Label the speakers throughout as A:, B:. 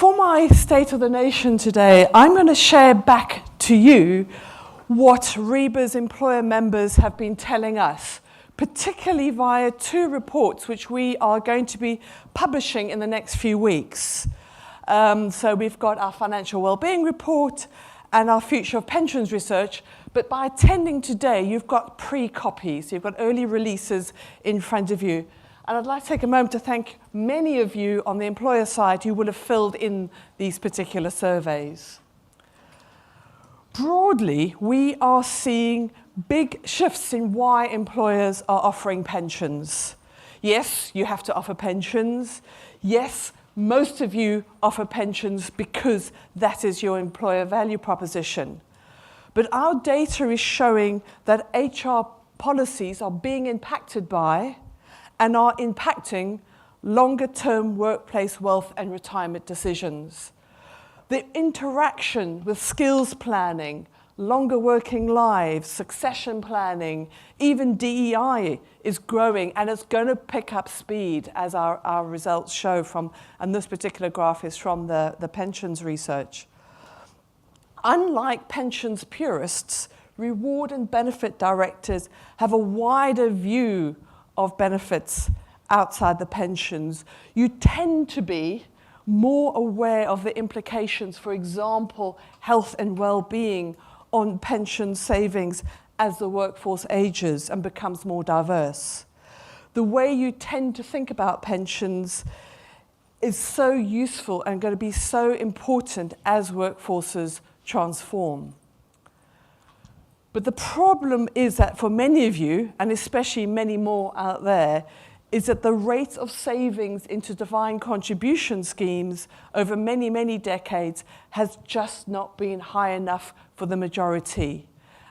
A: For my State of the Nation today, I'm going to share back to you what REBA's employer members have been telling us, particularly via two reports which we are going to be publishing in the next few weeks. So we've got our financial wellbeing report and our future of pensions research, but by attending today, you've got pre-copies, you've got early releases in front of you. And I'd like to take a moment to thank many of you on the employer side who will have filled in these particular surveys. Broadly, we are seeing big shifts in why employers are offering pensions. Yes, you have to offer pensions. Yes, most of you offer pensions because that is your employer value proposition. But our data is showing that HR policies are being impacted by and are impacting longer-term workplace wealth and retirement decisions. The interaction with skills planning, longer working lives, succession planning, even DEI is growing, and it's going to pick up speed as our results show from, and this particular graph is from the pensions research. Unlike pensions purists, reward and benefit directors have a wider view of benefits outside the pensions. You tend to be more aware of the implications, for example, health and well-being on pension savings as the workforce ages and becomes more diverse. The way you tend to think about pensions is so useful and going to be so important as workforces transform. But the problem is that for many of you, and especially many more out there, is that the rate of savings into defined contribution schemes over many, many decades has just not been high enough for the majority.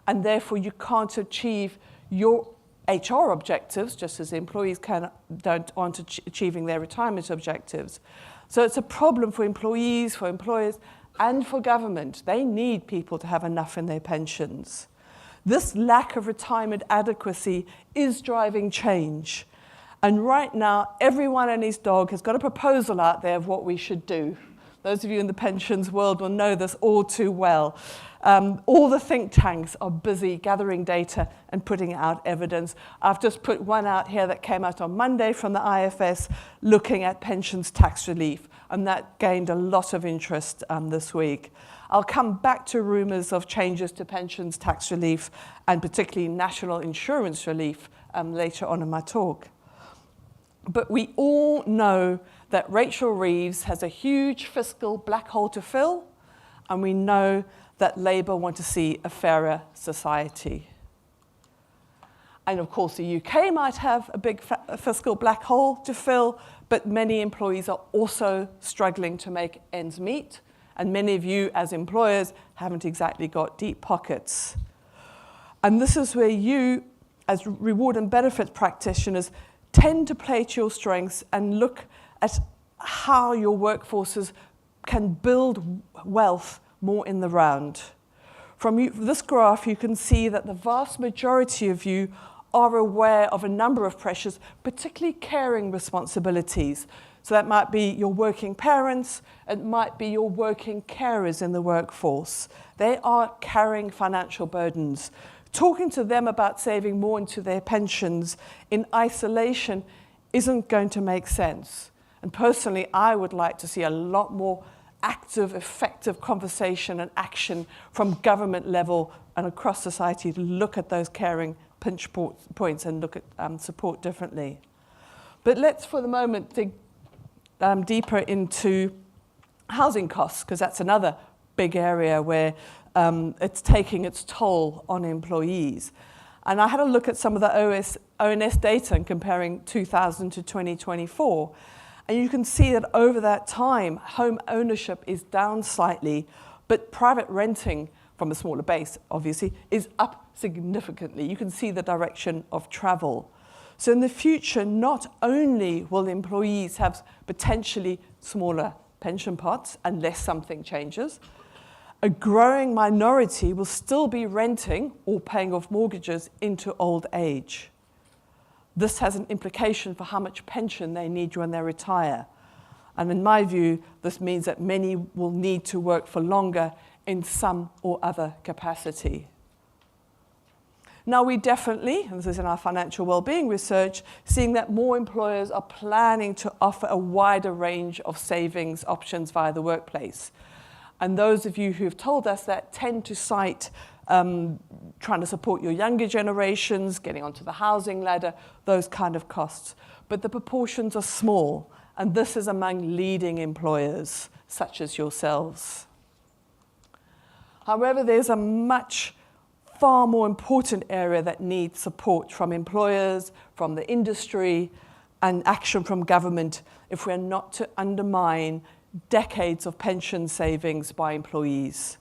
A: And therefore, you can't achieve your HR objectives, just as employees don't want achieving their retirement objectives. So it's a problem for employees, for employers, and for government. They need people to have enough in their pensions. This lack of retirement adequacy is driving change. And right now, everyone and his dog has got a proposal out there of what we should do. Those of you in the pensions world will know this all too well. All the think tanks are busy gathering data and putting out evidence. I've just put one out here that came out on Monday from the IFS looking at pensions tax relief, and that gained a lot of interest this week. I'll come back to rumours of changes to pensions tax relief and particularly national insurance relief later on in my talk. But we all know that Rachel Reeves has a huge fiscal black hole to fill, and we know that Labour want to see a fairer society. And of course, the UK might have a big fiscal black hole to fill, but many employees are also struggling to make ends meet. And many of you as employers haven't exactly got deep pockets. And this is where you, as reward and benefit practitioners, tend to play to your strengths and look at how your workforces can build wealth more in the round. From this graph, you can see that the vast majority of you are aware of a number of pressures, particularly caring responsibilities. So that might be your working parents, it might be your working carers in the workforce. They are carrying financial burdens. Talking to them about saving more into their pensions in isolation isn't going to make sense. And personally, I would like to see a lot more active, effective conversation and action from government level and across society to look at those caring pinch points and look at support differently. But let's, for the moment, dig deeper into housing costs, because that's another big area where it's taking its toll on employees. And I had a look at some of the ONS data and comparing 2000 to 2024. And you can see that over that time, home ownership is down slightly, but private renting, from a smaller base, obviously, is up significantly. You can see the direction of travel. So in the future, not only will employees have potentially smaller pension pots unless something changes, a growing minority will still be renting or paying off mortgages into old age. This has an implication for how much pension they need when they retire. And in my view, this means that many will need to work for longer in some or other capacity. Now we definitely, and this is in our financial well-being research, seeing that more employers are planning to offer a wider range of savings options via the workplace. And those of you who have told us that tend to cite trying to support your younger generations, getting onto the housing ladder, those kind of costs. But the proportions are small, and this is among leading employers, such as yourselves. However, there's a far more important area that needs support from employers, from the industry, and action from government if we're not to undermine decades of pension savings by employees.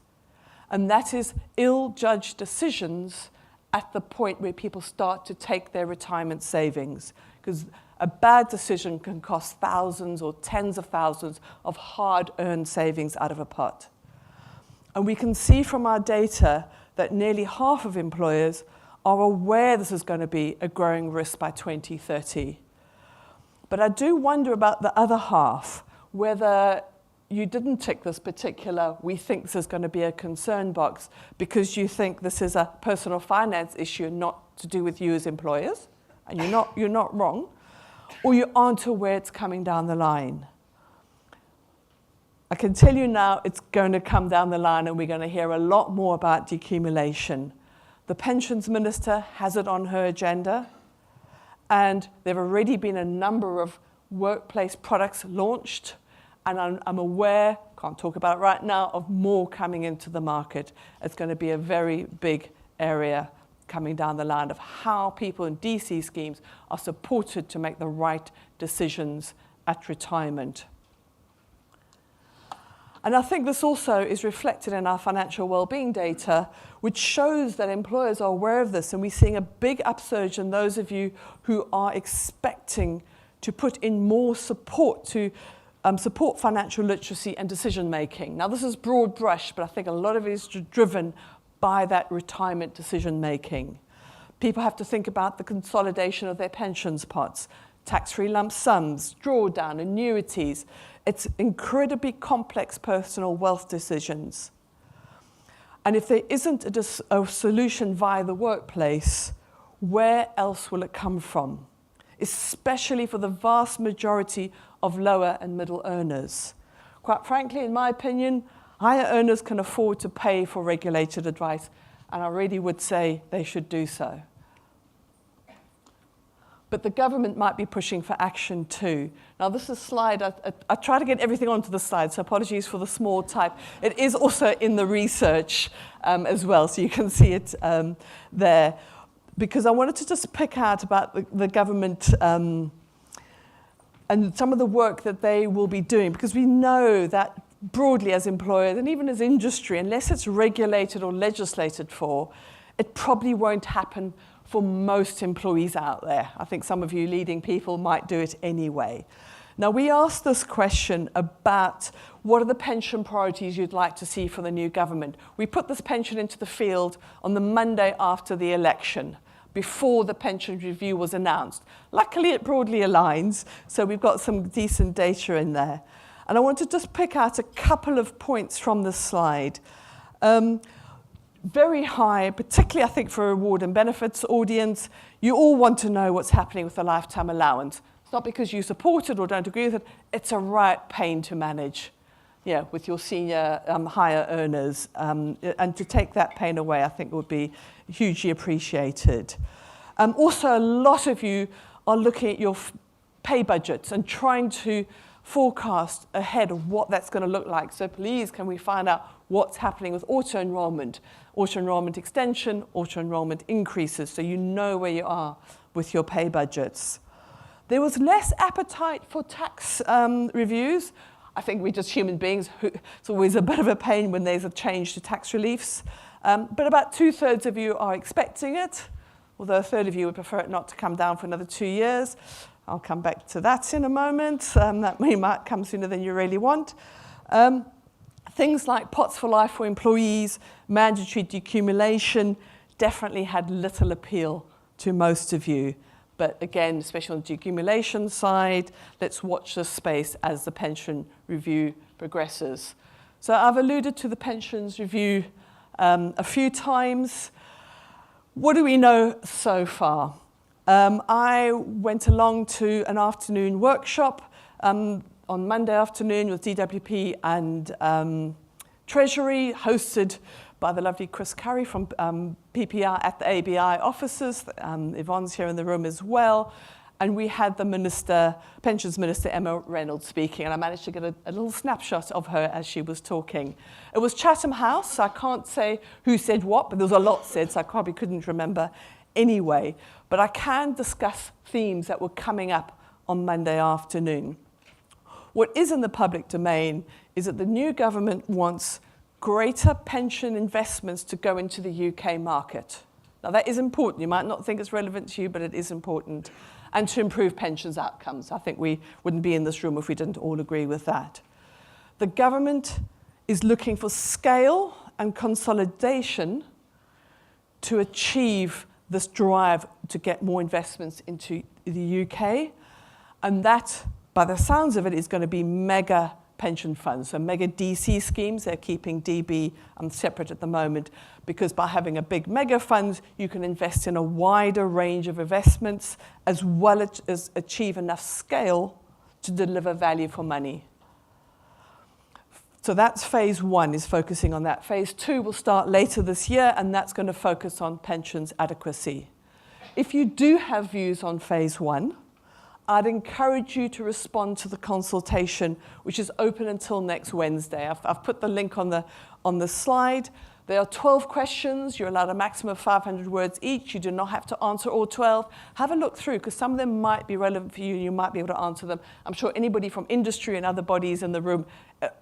A: And that is ill-judged decisions at the point where people start to take their retirement savings. Because a bad decision can cost thousands or tens of thousands of hard-earned savings out of a pot. And we can see from our data that nearly half of employers are aware this is going to be a growing risk by 2030. But I do wonder about the other half, whether you didn't tick this particular, we think this is going to be a concern box because you think this is a personal finance issue, not to do with you as employers, and you're not wrong, or you aren't aware it's coming down the line. I can tell you now it's going to come down the line and we're going to hear a lot more about decumulation. The pensions minister has it on her agenda, and there have already been a number of workplace products launched, and I'm aware, can't talk about it right now, of more coming into the market. It's going to be a very big area coming down the line of how people in DC schemes are supported to make the right decisions at retirement. And I think this also is reflected in our financial well-being data, which shows that employers are aware of this, and we're seeing a big upsurge in those of you who are expecting to put in more support to support financial literacy and decision-making. Now, this is broad brush, but I think a lot of it is driven by that retirement decision-making. People have to think about the consolidation of their pensions pots, tax-free lump sums, drawdown, annuities. It's incredibly complex personal wealth decisions. And if there isn't a solution via the workplace, where else will it come from? Especially for the vast majority of lower and middle earners. Quite frankly, in my opinion, higher earners can afford to pay for regulated advice, and I really would say they should do so. But the government might be pushing for action too. Now, this is a slide, I try to get everything onto the slide, so apologies for the small type. It is also in the research as well, so you can see it there. Because I wanted to just pick out about the government and some of the work that they will be doing, because we know that broadly as employers and even as industry, unless it's regulated or legislated for, it probably won't happen for most employees out there. I think some of you leading people might do it anyway. Now, we asked this question about what are the pension priorities you'd like to see for the new government. We put this pension into the field on the Monday after the election, before the pension review was announced. Luckily, it broadly aligns, so we've got some decent data in there. And I want to just pick out a couple of points from this slide. Very high, particularly I think for a reward and benefits audience, you all want to know what's happening with the lifetime allowance. It's not because you support it or don't agree with it, it's a right pain to manage, with your senior higher earners. And to take that pain away, I think would be hugely appreciated. Also, a lot of you are looking at your pay budgets and trying to forecast ahead of what that's going to look like. So please, can we find out what's happening with auto-enrollment extension, auto-enrollment increases, so you know where you are with your pay budgets. There was less appetite for tax reviews. I think we're just human beings. It's always a bit of a pain when there's a change to tax reliefs. But about 2/3 of you are expecting it, although a third of you would prefer it not to come down for another 2 years. I'll come back to that in a moment. That might come sooner than you really want. Things like pots for life for employees, mandatory decumulation, definitely had little appeal to most of you. But again, especially on the accumulation side, let's watch this space as the pension review progresses. So I've alluded to the pensions review a few times. What do we know so far? I went along to an afternoon workshop on Monday afternoon with DWP and Treasury, hosted by the lovely Chris Curry from PPR at the ABI offices. Yvonne's here in the room as well. And we had the Pensions Minister, Emma Reynolds, speaking, and I managed to get a little snapshot of her as she was talking. It was Chatham House, so I can't say who said what, but there was a lot said, so I probably couldn't remember anyway. But I can discuss themes that were coming up on Monday afternoon. What is in the public domain is that the new government wants greater pension investments to go into the UK market. Now that is important. You might not think it's relevant to you, but it is important. And to improve pensions outcomes. I think we wouldn't be in this room if we didn't all agree with that. The government is looking for scale and consolidation to achieve this drive to get more investments into the UK. And that, by the sounds of it, is going to be mega pension funds, so mega DC schemes. They're keeping DB separate at the moment, because by having a big mega fund, you can invest in a wider range of investments as well as achieve enough scale to deliver value for money. So that's phase one, is focusing on that. Phase two will start later this year, and that's going to focus on pensions adequacy. If you do have views on phase one, I'd encourage you to respond to the consultation, which is open until next Wednesday. I've put the link on the slide. There are 12 questions. You're allowed a maximum of 500 words each. You do not have to answer all 12. Have a look through, because some of them might be relevant for you, and you might be able to answer them. I'm sure anybody from industry and other bodies in the room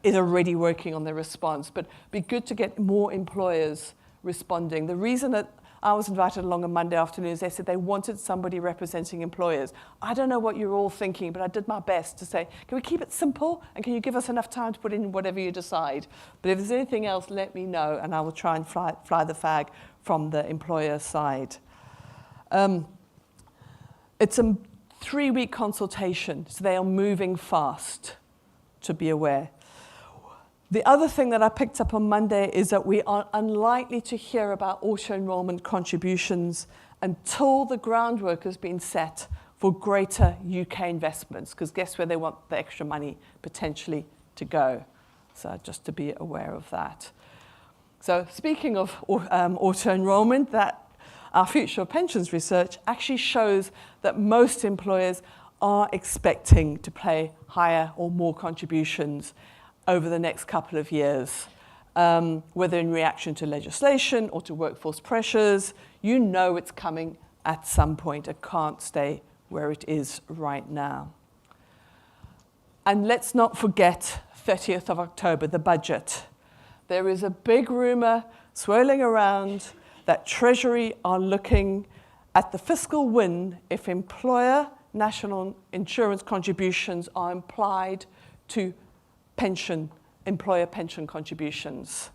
A: is already working on their response. But it'd be good to get more employers responding. The reason that I was invited along on Monday afternoon. They said they wanted somebody representing employers. I don't know what you're all thinking, but I did my best to say, can we keep it simple? And can you give us enough time to put in whatever you decide? But if there's anything else, let me know, and I will try and fly the flag from the employer side. It's a 3-week consultation, so they are moving fast, to be aware. The other thing that I picked up on Monday is that we are unlikely to hear about auto-enrollment contributions until the groundwork has been set for greater UK investments, because guess where they want the extra money potentially to go. So just to be aware of that. So speaking of auto-enrollment, that our future of pensions research actually shows that most employers are expecting to pay higher or more contributions over the next couple of years, whether in reaction to legislation or to workforce pressures. You know it's coming at some point. It can't stay where it is right now. And let's not forget 30th of October, the budget. There is a big rumor swirling around that Treasury are looking at the fiscal win if employer national insurance contributions are applied to employer pension contributions.